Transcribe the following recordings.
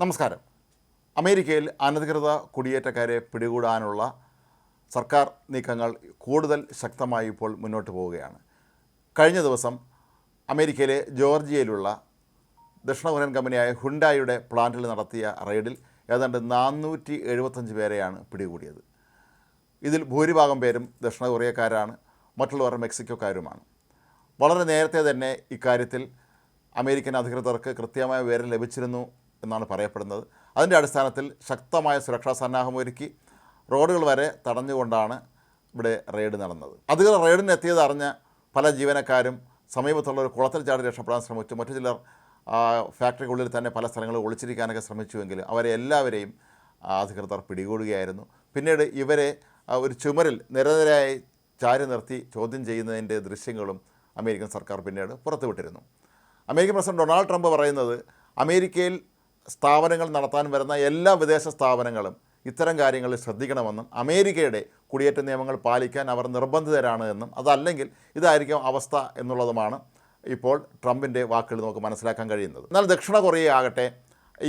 നമസ്കാരം. അമേരിക്കയിൽ അനധികൃത കുടിയേറ്റക്കാരെ പിടികൂടാനുള്ള സർക്കാർ നീക്കങ്ങൾ കൂടുതൽ ശക്തമായി ഇപ്പോൾ മുന്നോട്ട് പോവുകയാണ്. കഴിഞ്ഞ ദിവസം അമേരിക്കയിലെ ജോർജിയയിലുള്ള ദക്ഷിണ കൊറിയൻ കമ്പനിയായ ഹുണ്ടായിയുടെ പ്ലാന്റിൽ നടത്തിയ റെയ്ഡിൽ ഏതാണ്ട് 475 പേരെയാണ് പിടികൂടിയത്. ഇതിൽ ഭൂരിഭാഗം പേരും ദക്ഷിണ കൊറിയക്കാരാണ്, മറ്റുള്ളവർ മെക്സിക്കോക്കാരുമാണ്. വളരെ നേരത്തെ തന്നെ ഇക്കാര്യത്തിൽ അമേരിക്കൻ അധികൃതർക്ക് കൃത്യമായ വിവരം ലഭിച്ചിരുന്നു എന്നാണ് പറയപ്പെടുന്നത്. അതിൻ്റെ അടിസ്ഥാനത്തിൽ ശക്തമായ സുരക്ഷാ സന്നാഹമൊരുക്കി റോഡുകൾ വരെ തടഞ്ഞുകൊണ്ടാണ് ഇവിടെ റെയ്ഡ് നടന്നത്. അധികൃതർ റെയ്ഡിനെത്തിയത് അറിഞ്ഞ പല ജീവനക്കാരും സമീപത്തുള്ള ഒരു കുളത്തിൽ ചാടി രക്ഷപ്പെടാൻ ശ്രമിച്ചു. മറ്റു ചിലർ ഫാക്ടറിക്കുള്ളിൽ തന്നെ പല സ്ഥലങ്ങളിൽ ഒളിച്ചിരിക്കാനൊക്കെ ശ്രമിച്ചുവെങ്കിലും അവരെ എല്ലാവരെയും അധികൃതർ പിടികൂടുകയായിരുന്നു. പിന്നീട് ഇവരെ ഒരു ചുമരിൽ നിരനിരയായി ചാരി നിർത്തി ചോദ്യം ചെയ്യുന്നതിൻ്റെ ദൃശ്യങ്ങളും അമേരിക്കൻ സർക്കാർ പിന്നീട് പുറത്തുവിട്ടിരുന്നു. അമേരിക്കൻ പ്രസിഡന്റ് ഡൊണാൾഡ് ട്രംപ് പറയുന്നത് സ്ഥാപനങ്ങൾ നടത്താൻ വരുന്ന എല്ലാ വിദേശ സ്ഥാപനങ്ങളും ഇത്തരം കാര്യങ്ങളിൽ ശ്രദ്ധിക്കണമെന്നും അമേരിക്കയുടെ കുടിയേറ്റ നിയമങ്ങൾ പാലിക്കാൻ അവർ നിർബന്ധിതരാണ് എന്നും അതല്ലെങ്കിൽ ഇതായിരിക്കും അവസ്ഥ എന്നുള്ളതുമാണ് ഇപ്പോൾ ട്രംപിൻ്റെ വാക്കുകൾ നമുക്ക് മനസ്സിലാക്കാൻ കഴിയുന്നത്. എന്നാൽ ദക്ഷിണ കൊറിയ ആകട്ടെ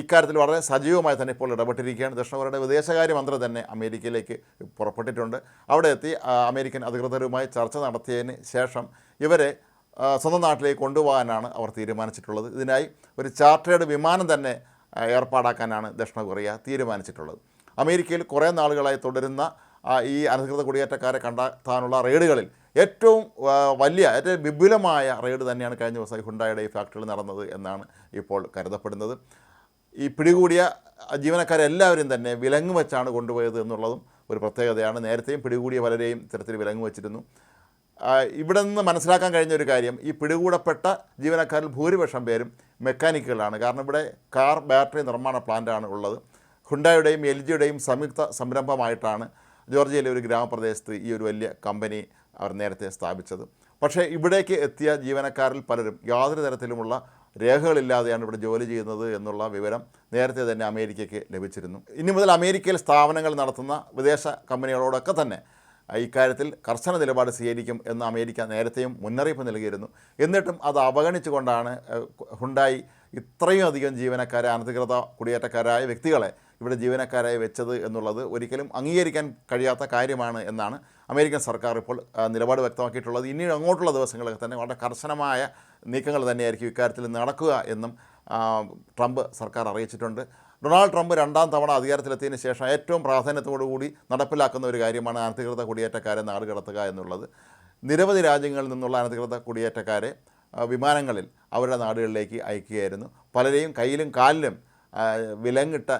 ഇക്കാര്യത്തിൽ വളരെ സജീവമായി തന്നെ ഇപ്പോൾ ഇടപെട്ടിരിക്കുകയാണ്. ദക്ഷിണ കൊറിയയുടെ വിദേശകാര്യമന്ത്രി തന്നെ അമേരിക്കയിലേക്ക് പുറപ്പെട്ടിട്ടുണ്ട്. അവിടെ എത്തി അമേരിക്കൻ അധികൃതരുമായി ചർച്ച നടത്തിയതിന് ശേഷം ഇവരെ സ്വന്തം നാട്ടിലേക്ക് കൊണ്ടുപോകാനാണ് അവർ തീരുമാനിച്ചിട്ടുള്ളത്. ഇതിനായി ഒരു ചാർട്ടേഡ് വിമാനം തന്നെ ഏർപ്പാടാക്കാനാണ് ദക്ഷിണ കൊറിയ തീരുമാനിച്ചിട്ടുള്ളത്. അമേരിക്കയിൽ കുറേ നാളുകളായി തുടരുന്ന ഈ അനധികൃത കുടിയേറ്റക്കാരെ കണ്ടെത്താനുള്ള റെയ്ഡുകളിൽ ഏറ്റവും വിപുലമായ റെയ്ഡ് തന്നെയാണ് കഴിഞ്ഞ ദിവസം ഹുണ്ടായുടെ ഈ ഫാക്ടറിയിൽ നടന്നത് എന്നാണ് ഇപ്പോൾ കരുതപ്പെടുന്നത്. ഈ പിടികൂടിയ ജീവനക്കാരെല്ലാവരും തന്നെ വിലങ്ങ് വെച്ചാണ് കൊണ്ടുപോയത് എന്നുള്ളതും ഒരു പ്രത്യേകതയാണ്. നേരത്തെയും പിടികൂടിയ പലരെയും ഇത്തരത്തിൽ വിലങ്ങ് വെച്ചിരുന്നു. ഇവിടെ നിന്ന് മനസ്സിലാക്കാൻ കഴിഞ്ഞ ഒരു കാര്യം, ഈ പിടികൂടപ്പെട്ട ജീവനക്കാരിൽ ഭൂരിപക്ഷം പേരും മെക്കാനിക്കുകളാണ്. കാരണം ഇവിടെ കാർ ബാറ്ററി നിർമ്മാണ പ്ലാന്റാണ് ഉള്ളത്. ഹുണ്ടായുടെയും എൽ ജിയുടെയും സംയുക്ത സംരംഭമായിട്ടാണ് ജോർജിയയിലെ ഒരു ഗ്രാമപ്രദേശത്ത് ഈ ഒരു വലിയ കമ്പനി അവർ നേരത്തെ സ്ഥാപിച്ചത്. പക്ഷേ ഇവിടേക്ക് എത്തിയ ജീവനക്കാരിൽ പലരും യാതൊരു തരത്തിലുമുള്ള രേഖകളില്ലാതെയാണ് ഇവിടെ ജോലി ചെയ്യുന്നത് എന്നുള്ള വിവരം നേരത്തെ തന്നെ അമേരിക്കയ്ക്ക് ലഭിച്ചിരുന്നു. ഇനി മുതൽ അമേരിക്കയിൽ സ്ഥാപനങ്ങൾ നടത്തുന്ന വിദേശ കമ്പനികളോടൊക്കെ തന്നെ ഇക്കാര്യത്തിൽ കർശന നിലപാട് സ്വീകരിക്കും എന്ന് അമേരിക്ക നേരത്തെയും മുന്നറിയിപ്പ് നൽകിയിരുന്നു. എന്നിട്ടും അത് അവഗണിച്ചുകൊണ്ടാണ് ഹുണ്ടായി ഇത്രയും അധികം ജീവനക്കാരെ, അനധികൃത കുടിയേറ്റക്കാരായ വ്യക്തികളെ ഇവിടെ ജീവനക്കാരായി വെച്ചത് എന്നുള്ളത് ഒരിക്കലും അംഗീകരിക്കാൻ കഴിയാത്ത കാര്യമാണ് എന്നാണ് അമേരിക്കൻ സർക്കാർ ഇപ്പോൾ നിലപാട് വ്യക്തമാക്കിയിട്ടുള്ളത്. ഇനി അങ്ങോട്ടുള്ള ദിവസങ്ങളൊക്കെ തന്നെ വളരെ കർശനമായ നീക്കങ്ങൾ തന്നെയായിരിക്കും ഇക്കാര്യത്തിൽ നടക്കുക എന്നും ട്രംപ് സർക്കാർ അറിയിച്ചിട്ടുണ്ട്. ഡൊണാൾഡ് ട്രംപ് രണ്ടാം തവണ അധികാരത്തിലെത്തിയതിന് ശേഷം ഏറ്റവും പ്രാധാന്യത്തോടുകൂടി നടപ്പിലാക്കുന്ന ഒരു കാര്യമാണ് അനധികൃത കുടിയേറ്റക്കാരെ നാട് കടത്തുക എന്നുള്ളത്. നിരവധി രാജ്യങ്ങളിൽ നിന്നുള്ള അനധികൃത കുടിയേറ്റക്കാരെ വിമാനങ്ങളിൽ അവരുടെ നാടുകളിലേക്ക് അയക്കുകയായിരുന്നു. പലരെയും കയ്യിലും കാലിലും വിലങ്ങിട്ട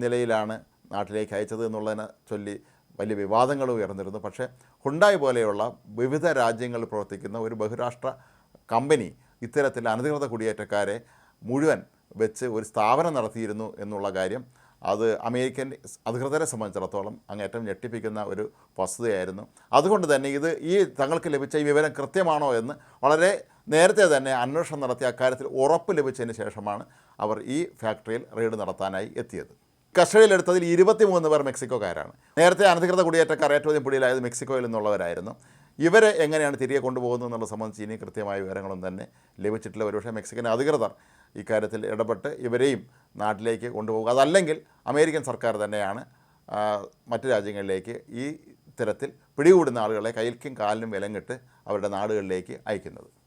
നിലയിലാണ് നാട്ടിലേക്ക് അയച്ചത് എന്നുള്ളതിനെ ചൊല്ലി വലിയ വിവാദങ്ങൾ ഉയർന്നിരുന്നു. പക്ഷേ ഹുണ്ടായി പോലെയുള്ള വിവിധ രാജ്യങ്ങളിൽ പ്രവർത്തിക്കുന്ന ഒരു ബഹുരാഷ്ട്ര കമ്പനി ഇത്തരത്തിൽ അനധികൃത കുടിയേറ്റക്കാരെ മുഴുവൻ വെച്ച് ഒരു സ്ഥാപനം നടത്തിയിരുന്നു എന്നുള്ള കാര്യം അത് അമേരിക്കൻ അധികൃതരെ സംബന്ധിച്ചിടത്തോളം അങ്ങേറ്റം ഞെട്ടിപ്പിക്കുന്ന ഒരു വസ്തുതയായിരുന്നു. അതുകൊണ്ട് തന്നെ ഈ തങ്ങൾക്ക് ലഭിച്ച ഈ വിവരം കൃത്യമാണോ എന്ന് വളരെ നേരത്തെ തന്നെ അന്വേഷണം നടത്തിയ അക്കാര്യത്തിൽ ഉറപ്പ് ലഭിച്ചതിന് ശേഷമാണ് അവർ ഈ ഫാക്ടറിയിൽ റെയ്ഡ് നടത്താനായി എത്തിയത്. കസ്റ്റഡിയിലെടുത്തതിൽ 23 പേർ മെക്സിക്കോക്കാരാണ്. നേരത്തെ അനധികൃത കുടിയേറ്റക്കാർ ഏറ്റവും അധികം പിടിയിലായത് മെക്സിക്കോയിൽ നിന്നുള്ളവരായിരുന്നു. ഇവരെ എങ്ങനെയാണ് തിരികെ കൊണ്ടുപോകുന്നത് എന്നുള്ളത് സംബന്ധിച്ച് ഇനി കൃത്യമായ വിവരങ്ങളൊന്നും തന്നെ ലഭിച്ചിട്ടില്ല. ഒരുപക്ഷെ മെക്സിക്കൻ അധികൃതർ ഇക്കാര്യത്തിൽ ഇടപെട്ട് ഇവരെയും നാട്ടിലേക്ക് കൊണ്ടുപോകുക, അതല്ലെങ്കിൽ അമേരിക്കൻ സർക്കാർ തന്നെയാണ് മറ്റു രാജ്യങ്ങളിലേക്ക് ഈ തരത്തിൽ പിടികൂടുന്ന ആളുകളെ കയ്യിലും കാലിലും വിലങ്ങിട്ട് അവരുടെ നാടുകളിലേക്ക് അയക്കുന്നത്.